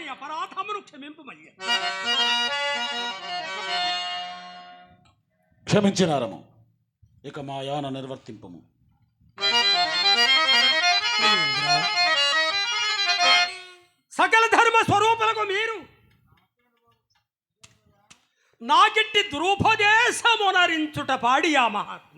వాని అపరాధమును క్షమింపమయ్యా. క్షమించినారము, ఇక మా యాన నిర్వర్తింపము. సకల ధర్మ స్వరూపులకు మీరు నాకిట్టి దురుపదేశమునరించుట పాడి ఆ మహాత్మ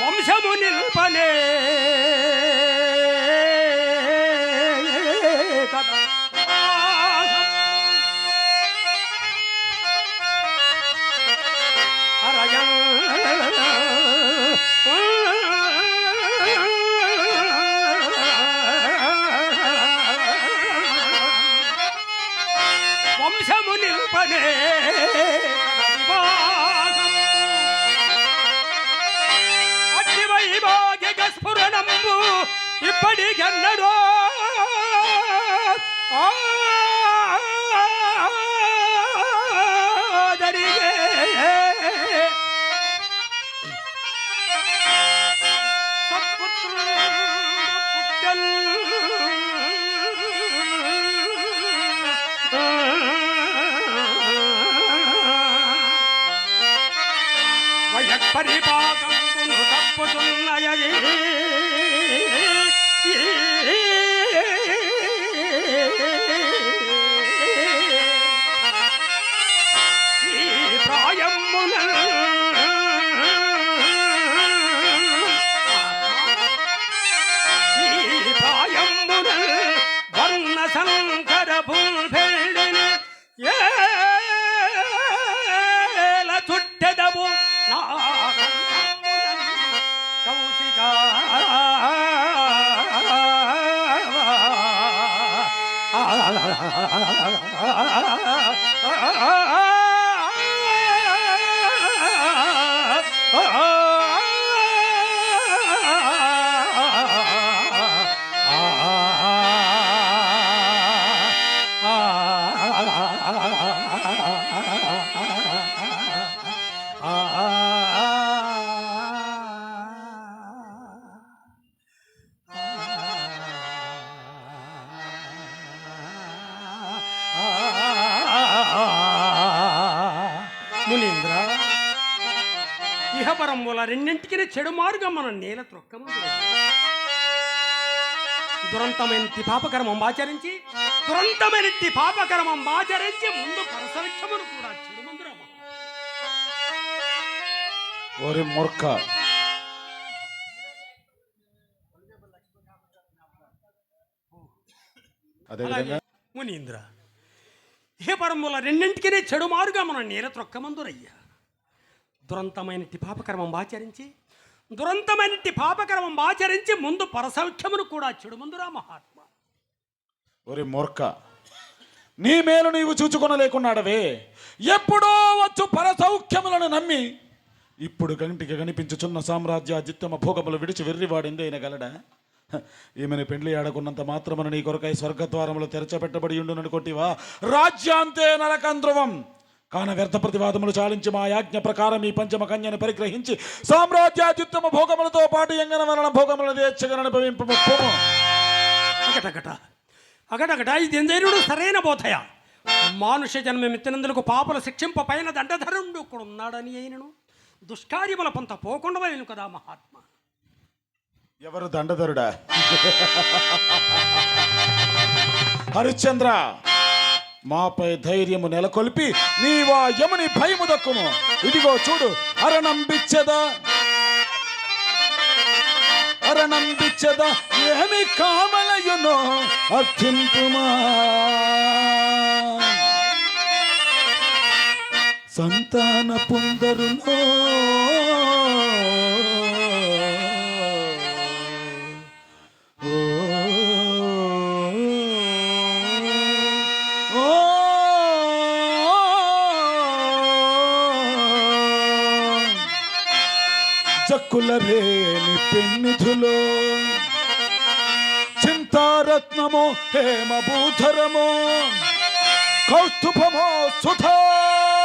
వంశము నిల్పనే కదా. వంశము నిల్పనే అట్టి వైభాగిక స్ఫురణంబు ఇప్పటికెన్నడో జరిగే సత్పుత్రుడు పుట్టెన్ పరిపాకంబును తప్పుతున్నయది ఈ ప్రాయమున వర్ణ సంకర భూల్భెళ్ళిని ఏల చుట్టెదవు నా కౌశికా మునీంద్ర, ఇహపరముల రెండింటికి చెడు మార్గం మన నేల త్రొక్కము. దురంతమైనట్టి పాపకర్మం ఆచరించి ముందు పరసవృక్షమును కూడా చెడు మందురమ్మ. ఓరి మూర్ఖ, మునీంద్ర, ఇహపరముల రెండింటికి చెడు మార్గం మన నేల త్రొక్కమందురయ్యా. దురంతమైనట్టి పాపకర్మం ఆచరించి ముందు పరసౌఖ్యమును కూడా చెడుమందురా మహాత్మ. ఒరే మూర్ఖ, నీ మేలు నీవు చూచుకొనలేకున్నాడవే. ఎప్పుడో వచ్చు పరసౌఖ్యములను నమ్మి ఇప్పుడు కంటికి కనిపించుచున్న సామ్రాజ్యాజిత్తమ భోగములు విడిచి వెర్రివాడింది అయిన గలడా? ఈమెను పెండ్లి ఆడకున్నంత మాత్రమున నీ కొరకై స్వర్గద్వారములు తెరచబెట్టబడి ఉండుననుకొట్టివా? రాజ్యాంతే నరకం ధ్రువం కాన వ్యర్థ ప్రతివాదములు చాలించి మా యాజ్ఞ ప్రకారం ఈ పంచమ కన్యను పరిగ్రహించి సామ్రాజ్యాత్యుత్తమ భోగములతో పాటు ఎంగన వలన భోగములను దేచ్చగలను భవింపు. అగటగట ఇది ఎందైరుడు సరైన బోధయ. మానుష జన్మమిత్తినందులకు పాపల శిక్షింప పైన దండధరుండు కూడా ఉన్నాడని అయినను దుష్కార్యముల పంత పోకుండా వెళ్ళను కదా మహాత్మ. ఎవరు దండధరుడా? హరిశ్చంద్ర, మాపై ధైర్యము నెలకొల్పి నీవా యముని భయము దక్కుము. ఇదిగో చూడు, అరణంబిచ్చదా ఏమి కామలయునో అర్థింపుమా. సంతాన పొందరునో చక్కులరేని పెన్నిధులో చింతారత్నమో హేమభూధరమో కౌస్తుభమో సుధారసమో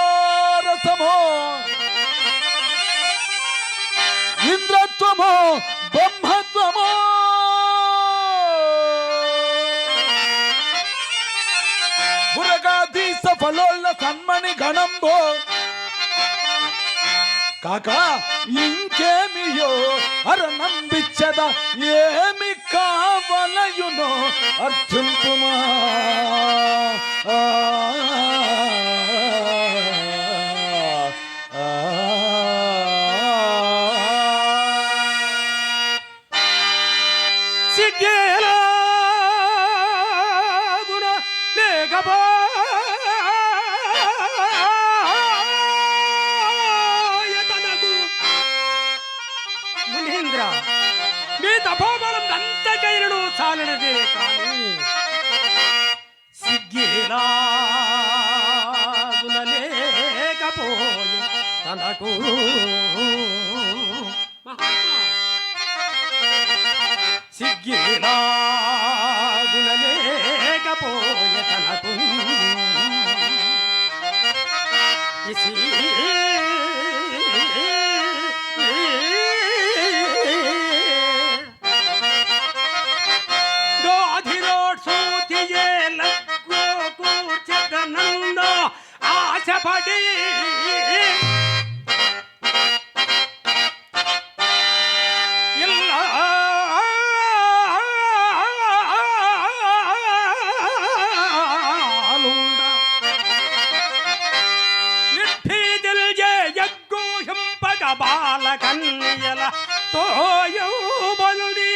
ఇంద్రత్వమో బ్రహ్మత్వమో ఫలోల్ల సన్మణి గణంబో కాక ఇంకేమియో అరణంబిచ్చద ఏమి కావలయునో అర్థింపుమా సిగ్గేలాగున లేకపోయతనకు మునీంద్ర మీ తపోబలం అంతకైనను చాలనదే కానీ సిగ్గేలాగున లేకపోయే తనకు మహాత్మా సిగ్గేలాగున లేకపోయే తనకు ఇసి గోధిరోడ్ సూతియే లగ్గో కూర్చెదనంద ఆశపడి బాలకన్యల తోయో బలుడి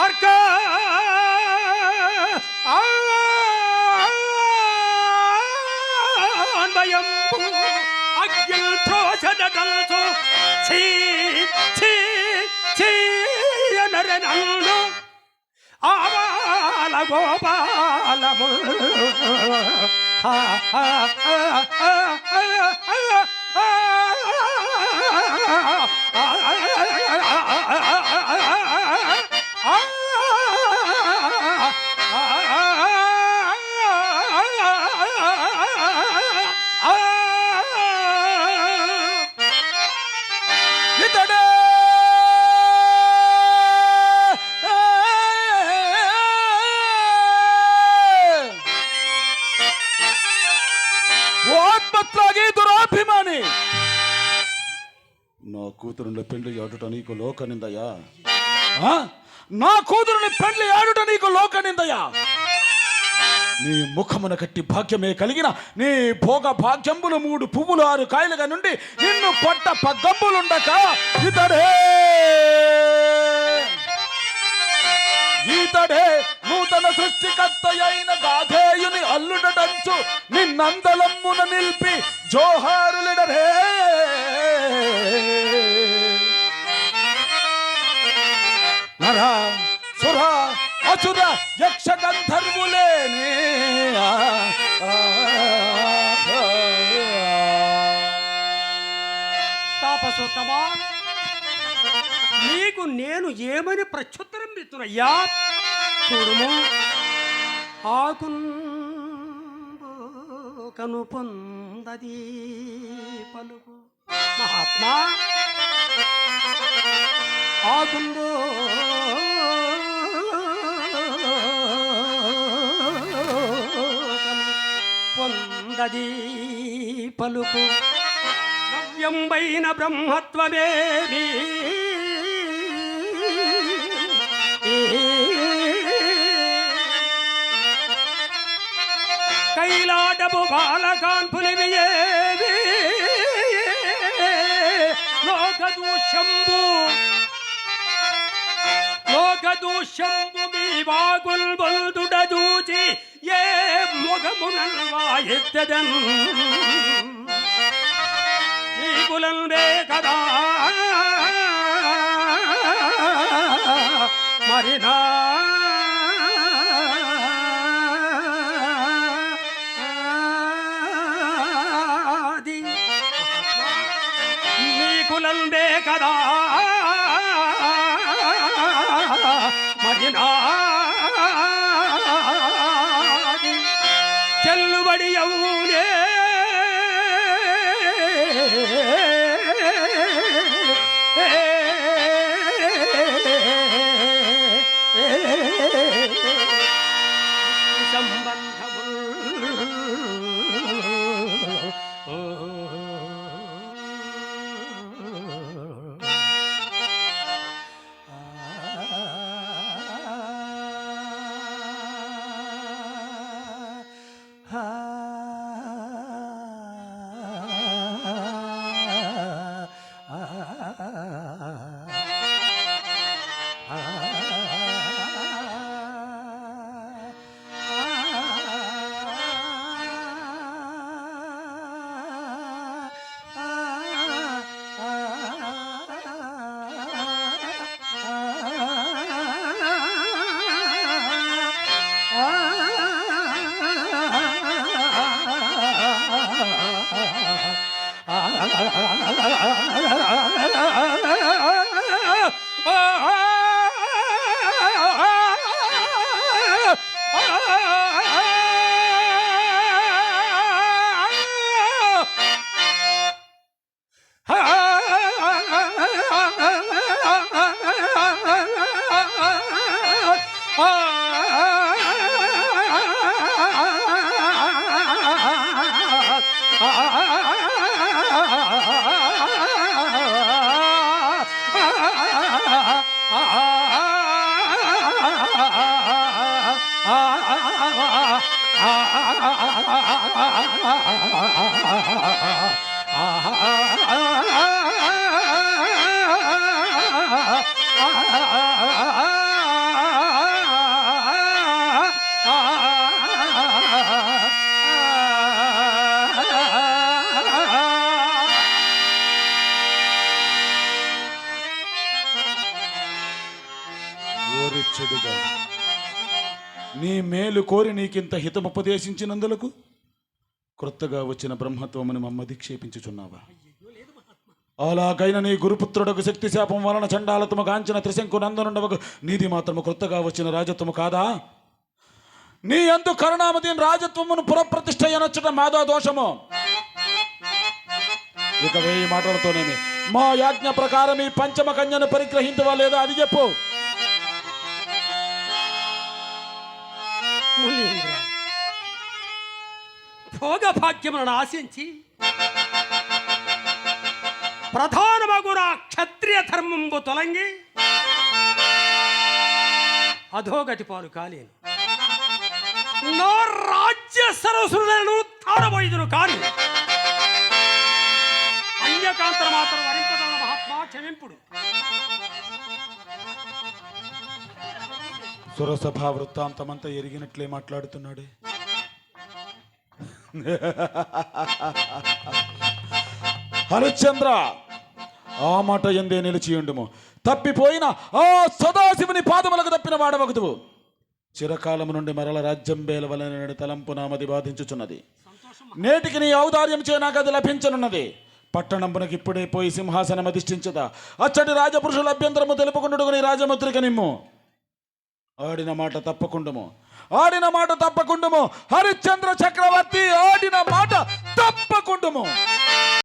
అర్క భయంపు అగ్గిల్ త్రోసదల్చు ఛీ ఛీ ఛీ నరనందు ఆవాల గోపాలము ఇతడే ఆత్మత్యాగి దురాభిమాని నా కూతురుని పెళ్లి ఆడుట నీకు లోకనిందయ్యా నా కూతురుని పెళ్లి ఆడుట నీకు లోకనిందయ్యా నీ ముఖమున కట్టి భాగ్యమే కలిగిన నీ భోగ భాగ్యంబులు 3 పువ్వులు 6 కాయలుగా నుండి నిన్ను పట్ట పగ్గంబులుండక ఈతడే నూతన సృష్టికర్త అయిన గాధేయుని అల్లుడటంచు నిన్నందలమ్మున నిలిపి జోహారులిడరే నర సుర అసుర యక్ష గంధర్వులేనే తాపసోత్తమా నీకు నేను ఏమని ప్రత్యుత్తరం ఇస్తున్నయ్యా చూడుము కను పొందది పలుకు మహాత్మా ఆకుందో పొందది పలుకు నవ్యంబైన బ్రహ్మత్వమేమి కైలాటపు బాలకాన్పులివియేవి లోకదూషంబు మీ వాగుల్ బల్దుడ దూచి ఏ మొగమునల్వాయిద్దెదన్ ఈ కులంబే కదా మరినా కులంబే కదా మరినాది చెల్లుబడి అవునే సంబంధం ఓరిచ్చెడుగా నీ మేలు కోరి నీకింత హితముపదేశించినందులకు క్రొత్తగా వచ్చిన బ్రహ్మత్వముని మమ్మధిక్షేపించుచున్నావా? అలాగైన నీ గురుపుత్రుడకు శక్తి శాపం వలన చండాలతము గాంచిన త్రిశంకు నందనుండవకు నీది మాత్రము క్రొత్తగా వచ్చిన రాజత్వము కాదా? నీ అందు కరుణామదీన్ రాజత్వమును పురప్రతిష్ఠ అనొచ్చట మాదా దోషము? ఇక వేయి మాటలతోనేమి మా యాజ్ఞ ప్రకారం ఈ పంచమ కన్యను పరిగ్రహించవా లేదా అది చెప్పు. మునీంద్ర, భోగ భాగ్యములను ఆశించి ప్రధానమగున క్షత్రియ ధర్మంబు తొలంగి అధోగతి పాలు కాలేను. నా రాజ్య సరస్సులను తారబోయిదును కాని అన్యకాంతర మాత్రం వరింపదల మహాత్మా క్షమింపుడు. సురసభా వృత్తాంతమంతా ఎరిగినట్లే మాట్లాడుతున్నాడే. హరిశ్చంద్ర, ఆ మాట ఎందే నిలిచియుండుము. తప్పిపోయిన ఆ సదాశివుని పాదములకు తప్పిన వాడవగదువు. చిరకాలము నుండి మరల రాజ్యం బేలవలనని తలంపు నామది బాధించుచున్నది. నేటికి నీ ఔదార్యం చే నాకు అది లభించనున్నది. పట్టణంపునకి ఇప్పుడే పోయి సింహాసనం అధిష్ఠించదా. అచ్చటి రాజపురుషుల అభ్యంతరము తెలుపుకుంటుడు నీ రాజముద్రిక నిమ్ము. ఆడిన మాట తప్పకుండము, ఆడిన మాట తప్పకుండము. హరిశ్చంద్ర చక్రవర్తి ఆడిన మాట తప్పకుండము.